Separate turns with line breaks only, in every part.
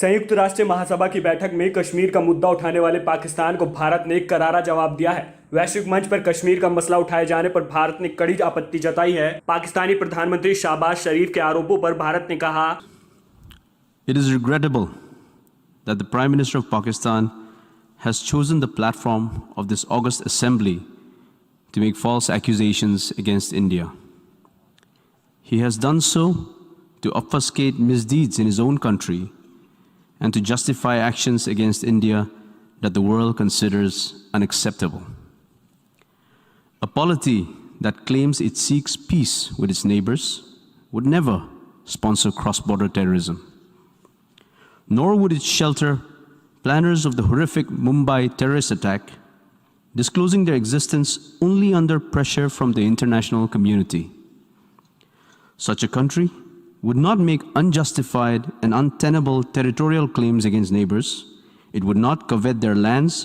संयुक्त राष्ट्र महासभा की बैठक में कश्मीर का मुद्दा उठाने वाले पाकिस्तान को भारत ने करारा जवाब दिया है। वैश्विक मंच पर कश्मीर का मसला उठाए जाने पर भारत ने कड़ी आपत्ति जताई है। पाकिस्तानी प्रधानमंत्री शहबाज शरीफ के आरोपों पर भारत ने कहा,
It is regrettable that the Prime Minister of Pakistan has chosen the platform of this August Assembly to make false accusations against India. He has done so to obfuscate misdeeds in his own country and to justify actions against India that the world considers unacceptable. A polity that claims it seeks peace with its neighbors would never sponsor cross-border terrorism, nor would it shelter planners of the horrific Mumbai terrorist attack, disclosing their existence only under pressure from the international community. Such a country would not make unjustified and untenable territorial claims against neighbors. It would not covet their lands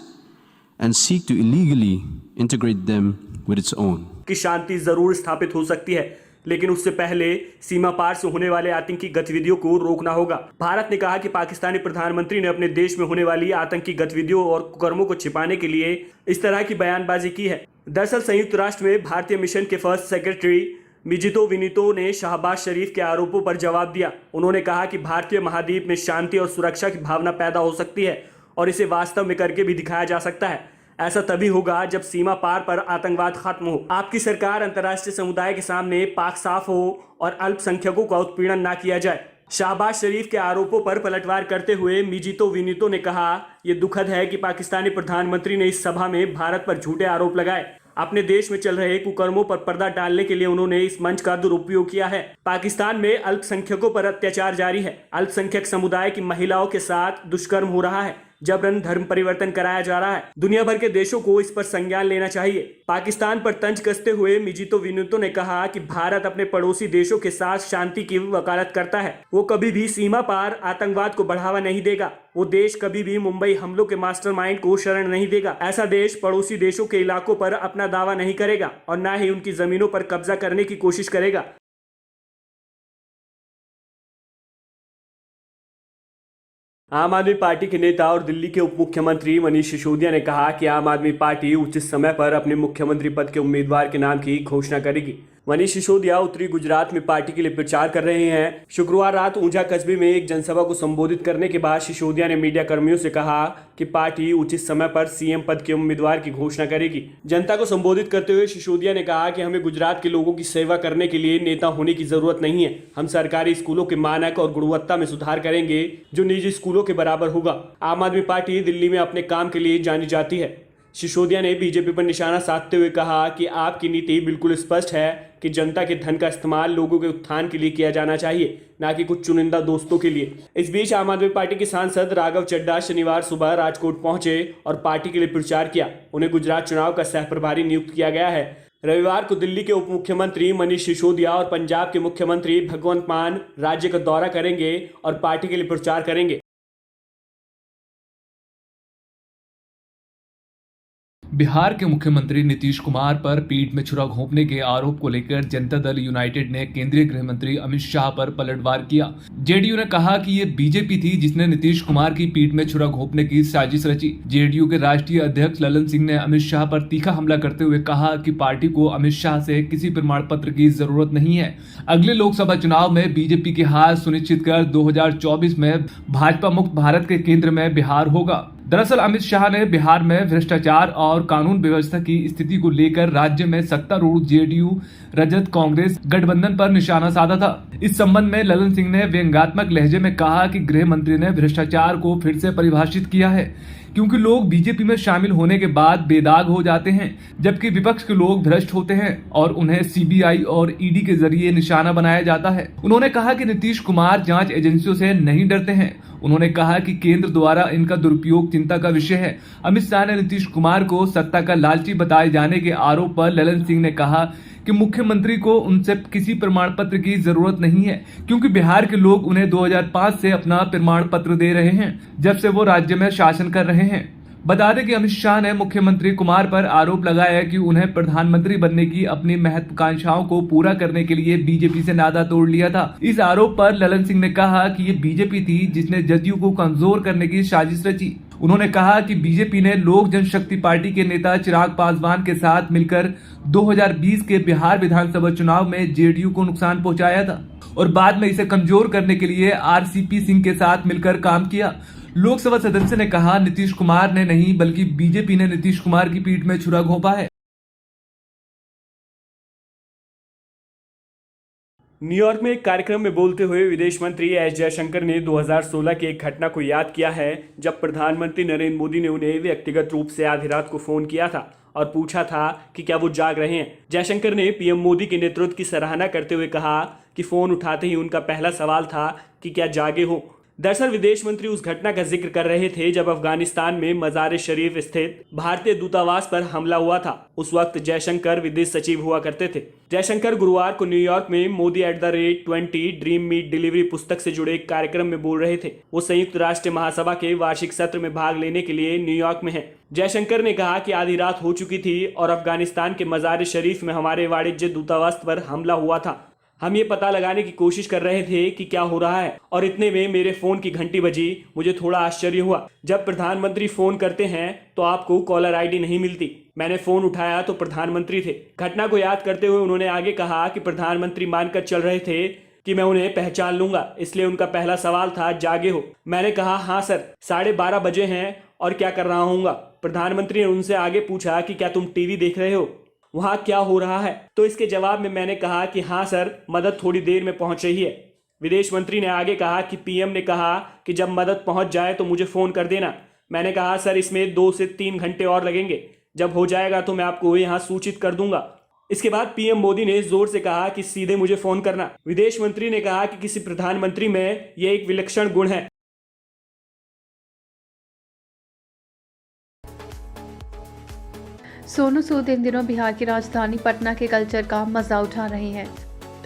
and seek to illegally integrate them with its own.
कि शांति जरूर स्थापित हो सकती है, लेकिन उससे पहले सीमा पार से होने वाले आतंकी गतिविधियों को रोकना होगा। भारत ने कहा कि पाकिस्तानी प्रधानमंत्री ने अपने देश में होने वाली आतंकी गतिविधियों और कुकर्मों को छिपाने के लिए इस तरह की बयानबाजी की है। दरअसल संयुक्त राष्ट्र में भारतीय मिशन के फर्स्ट सेक्रेटरी मिजितो विनीतो ने शहबाज शरीफ के आरोपों पर जवाब दिया। उन्होंने कहा कि भारतीय महाद्वीप में शांति और सुरक्षा की भावना पैदा हो सकती है और इसे वास्तव में करके भी दिखाया जा सकता है। ऐसा तभी होगा जब सीमा पार पर आतंकवाद खत्म हो, आपकी सरकार अंतर्राष्ट्रीय समुदाय के सामने पाक साफ हो और अल्पसंख्यकों का उत्पीड़न ना किया जाए। शहबाज शरीफ के आरोपों पर पलटवार करते हुए मिजितो विनीतो ने कहा, यह दुखद है कि पाकिस्तानी प्रधानमंत्री ने इस सभा में भारत पर झूठे आरोप लगाए। अपने देश में चल रहे कुकर्मों पर पर्दा डालने के लिए उन्होंने इस मंच का दुरुपयोग किया है। पाकिस्तान में अल्पसंख्यकों पर अत्याचार जारी है। अल्पसंख्यक समुदाय की महिलाओं के साथ दुष्कर्म हो रहा है, जबरन धर्म परिवर्तन कराया जा रहा है। दुनिया भर के देशों को इस पर संज्ञान लेना चाहिए। पाकिस्तान पर तंज कसते हुए मिजितो विनीतो ने कहा कि भारत अपने पड़ोसी देशों के साथ शांति की वकालत करता है। वो कभी भी सीमा पार आतंकवाद को बढ़ावा नहीं देगा। वो देश कभी भी मुंबई हमलों के मास्टरमाइंड को शरण नहीं देगा। ऐसा देश पड़ोसी देशों के इलाकों पर अपना दावा नहीं करेगा और न ही उनकी जमीनों पर कब्जा करने की कोशिश करेगा। आम आदमी पार्टी के नेता और दिल्ली के उप मुख्यमंत्री मनीष सिसोदिया ने कहा कि आम आदमी पार्टी उचित समय पर अपने मुख्यमंत्री पद के उम्मीदवार के नाम की घोषणा करेगी। मनीष सिसोदिया उत्तरी गुजरात में पार्टी के लिए प्रचार कर रहे हैं। शुक्रवार रात ऊंझा कस्बे में एक जनसभा को संबोधित करने के बाद सिसोदिया ने मीडिया कर्मियों से कहा कि पार्टी उचित समय पर सीएम पद के उम्मीदवार की घोषणा करेगी। जनता को संबोधित करते हुए सिसोदिया ने कहा कि हमें गुजरात के लोगों की सेवा करने के लिए नेता होने की जरूरत नहीं है। हम सरकारी स्कूलों के मानक और गुणवत्ता में सुधार करेंगे जो निजी स्कूलों के बराबर होगा। आम आदमी पार्टी दिल्ली में अपने काम के लिए जानी जाती है। सिसोदिया ने बीजेपी पर निशाना साधते हुए कहा कि आपकी नीति बिल्कुल स्पष्ट है कि जनता के धन का इस्तेमाल लोगों के उत्थान के लिए किया जाना चाहिए, न कि कुछ चुनिंदा दोस्तों के लिए। इस बीच आम आदमी पार्टी के सांसद राघव चड्ढा शनिवार सुबह राजकोट पहुंचे और पार्टी के लिए प्रचार किया। उन्हें गुजरात चुनाव का सह प्रभारी नियुक्त किया गया है। रविवार को दिल्ली के उप मुख्यमंत्री मनीष सिसोदिया और पंजाब के मुख्यमंत्री भगवंत मान राज्य का दौरा करेंगे और पार्टी के लिए प्रचार करेंगे।
बिहार के मुख्यमंत्री नीतीश कुमार पर पीठ में छुरा घोंपने के आरोप को लेकर जनता दल यूनाइटेड ने केंद्रीय गृह मंत्री अमित शाह पर पलटवार किया। जेडीयू ने कहा कि ये बीजेपी थी जिसने नीतीश कुमार की पीठ में छुरा घोंपने की साजिश रची। जेडीयू के राष्ट्रीय अध्यक्ष ललन सिंह ने अमित शाह पर तीखा हमला करते हुए कहा कि पार्टी को अमित शाह से किसी प्रमाण पत्र की जरूरत नहीं है। अगले लोकसभा चुनाव में बीजेपी की हार सुनिश्चित कर 2024 में भाजपा मुक्त भारत के केंद्र में बिहार होगा। दरअसल अमित शाह ने बिहार में भ्रष्टाचार और कानून व्यवस्था की स्थिति को लेकर राज्य में सत्तारूढ़ जेडीयू रजत कांग्रेस गठबंधन पर निशाना साधा था। इस संबंध में ललन सिंह ने व्यंग्यात्मक लहजे में कहा कि गृह मंत्री ने भ्रष्टाचार को फिर से परिभाषित किया है, क्योंकि लोग बीजेपी में शामिल होने के बाद बेदाग हो जाते हैं, जबकि विपक्ष के लोग भ्रष्ट होते हैं और उन्हें सीबीआई और ईडी के जरिए निशाना बनाया जाता है। उन्होंने कहा कि नीतीश कुमार जांच एजेंसियों से नहीं डरते हैं। उन्होंने कहा कि केंद्र द्वारा इनका दुरुपयोग चिंता का विषय है। अमित शाह ने नीतीश कुमार को सत्ता का लालची बताए जाने के आरोप पर ललन सिंह ने कहा कि मुख्यमंत्री को उनसे किसी प्रमाण पत्र की जरूरत नहीं है, क्योंकि बिहार के लोग उन्हें 2005 से अपना प्रमाण पत्र दे रहे हैं, जब से वो राज्य में शासन कर रहे हैं। बता दें कि अमित शाह ने मुख्यमंत्री कुमार पर आरोप लगाया कि उन्हें प्रधानमंत्री बनने की अपनी महत्वाकांक्षाओं को पूरा करने के लिए बीजेपी से नाता तोड़ लिया था। इस आरोप पर ललन सिंह ने कहा कि ये बीजेपी थी जिसने जदयू को कमजोर करने की साजिश रची। उन्होंने कहा कि बीजेपी ने लोक जनशक्ति पार्टी के नेता चिराग पासवान के साथ मिलकर 2020 के बिहार विधानसभा चुनाव में जेडीयू को नुकसान पहुंचाया था और बाद में इसे कमजोर करने के लिए आरसीपी सिंह के साथ मिलकर काम किया। लोकसभा सदस्य ने कहा, नीतीश कुमार ने नहीं बल्कि बीजेपी ने नीतीश कुमार की पीठ में छुरा घोंपा है।
न्यूयॉर्क में एक कार्यक्रम में बोलते हुए विदेश मंत्री एस जयशंकर ने 2016 की एक घटना को याद किया है जब प्रधानमंत्री नरेंद्र मोदी ने उन्हें व्यक्तिगत रूप से आधी रात को फोन किया था और पूछा था कि क्या वो जाग रहे हैं। जयशंकर ने पीएम मोदी के नेतृत्व की सराहना करते हुए कहा कि फोन उठाते ही उनका पहला सवाल था कि क्या जागे हो। दरअसल विदेश मंत्री उस घटना का जिक्र कर रहे थे जब अफगानिस्तान में मजार शरीफ स्थित भारतीय दूतावास पर हमला हुआ था। उस वक्त जयशंकर विदेश सचिव हुआ करते थे। जयशंकर गुरुवार को न्यूयॉर्क में मोदी @20 ड्रीम मीट डिलीवरी पुस्तक से जुड़े एक कार्यक्रम में बोल रहे थे। वो संयुक्त राष्ट्र महासभा के वार्षिक सत्र में भाग लेने के लिए न्यूयॉर्क में हैं। जयशंकर ने कहा कि आधी रात हो चुकी थी और अफगानिस्तान के मजार शरीफ में हमारे वाणिज्य दूतावास पर हमला हुआ था। हम ये पता लगाने की कोशिश कर रहे थे कि क्या हो रहा है और इतने में मेरे फोन की घंटी बजी। मुझे थोड़ा आश्चर्य हुआ। जब प्रधानमंत्री फोन करते हैं तो आपको कॉलर आईडी नहीं मिलती। मैंने फोन उठाया तो प्रधानमंत्री थे। घटना को याद करते हुए उन्होंने आगे कहा कि प्रधानमंत्री मानकर चल रहे थे कि मैं उन्हें पहचान लूंगा, इसलिए उनका पहला सवाल था जागे हो। मैंने कहा हाँ सर, 12:30 बजे हैं और क्या कर रहा हूँगा। प्रधानमंत्री ने उनसे आगे पूछा कि क्या तुम टीवी देख रहे हो, वहां क्या हो रहा है। तो इसके जवाब में मैंने कहा कि हाँ सर, मदद थोड़ी देर में पहुंच रही है। विदेश मंत्री ने आगे कहा कि पीएम ने कहा कि जब मदद पहुंच जाए तो मुझे फोन कर देना। मैंने कहा सर, इसमें 2 से 3 घंटे और लगेंगे। जब हो जाएगा तो मैं आपको यहाँ सूचित कर दूंगा। इसके बाद पीएम मोदी ने जोर से कहा कि सीधे मुझे फोन करना। विदेश मंत्री ने कहा कि किसी प्रधानमंत्री में यह एक विलक्षण गुण है।
सोनू सूद इन दिनों बिहार की राजधानी पटना के कल्चर का मजा उठा रहे हैं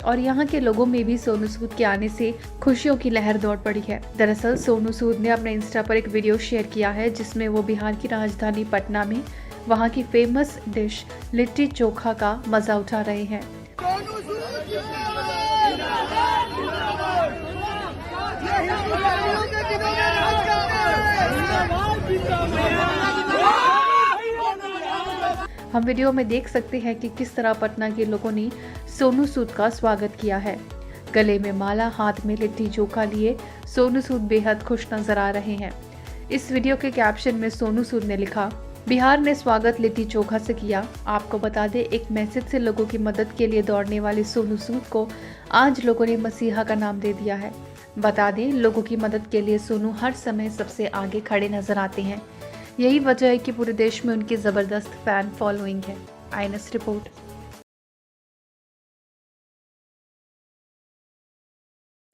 और यहाँ के लोगों में भी सोनू सूद के आने से खुशियों की लहर दौड़ पड़ी है। दरअसल सोनू सूद ने अपने इंस्टा पर एक वीडियो शेयर किया है जिसमें वो बिहार की राजधानी पटना में वहाँ की फेमस डिश लिट्टी चोखा का मजा उठा रहे हैं। हम वीडियो में देख सकते हैं कि किस तरह पटना के लोगों ने सोनू सूद का स्वागत किया है। गले में माला, हाथ में लिट्टी चोखा लिए सोनू सूद बेहद खुश नजर आ रहे हैं। इस वीडियो के कैप्शन में सोनू सूद ने लिखा, बिहार ने स्वागत लिट्टी चोखा से किया। आपको बता दें, एक मैसेज से लोगों की मदद के लिए दौड़ने वाले सोनू सूद को आज लोगों ने मसीहा का नाम दे दिया है। बता दें, लोगों की मदद के लिए सोनू हर समय सबसे आगे खड़े नजर आते हैं। यही वजह है कि पूरे देश में उनकी जबरदस्त फैन फॉलोइंग है। IANS report.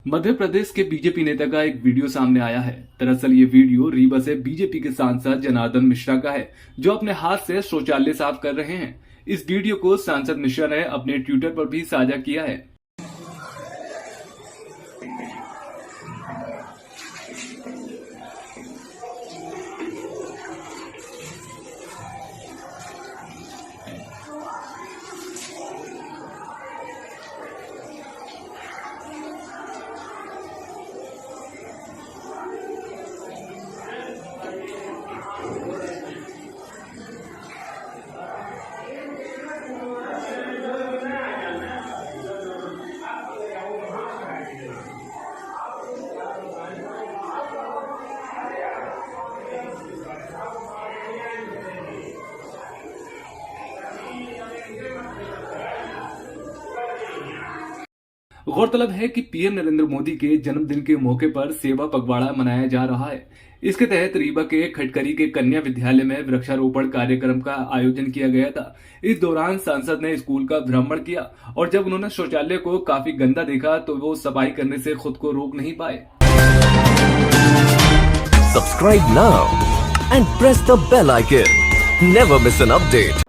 मध्य प्रदेश के बीजेपी नेता का एक वीडियो सामने आया है। दरअसल ये वीडियो रीवा से बीजेपी के सांसद जनार्दन मिश्रा का है, जो अपने हाथ से शौचालय साफ कर रहे हैं। इस वीडियो को सांसद मिश्रा ने अपने ट्विटर पर भी साझा किया है। गौरतलब है कि पीएम नरेंद्र मोदी के जन्मदिन के मौके पर सेवा पखवाड़ा मनाया जा रहा है। इसके तहत रीवा के खटकरी के कन्या विद्यालय में वृक्षारोपण कार्यक्रम का आयोजन किया गया था। इस दौरान सांसद ने स्कूल का भ्रमण किया और जब उन्होंने शौचालय को काफी गंदा देखा तो वो सफाई करने से खुद को रोक नहीं पाए।
Subscribe now and press the bell icon. Never miss an update.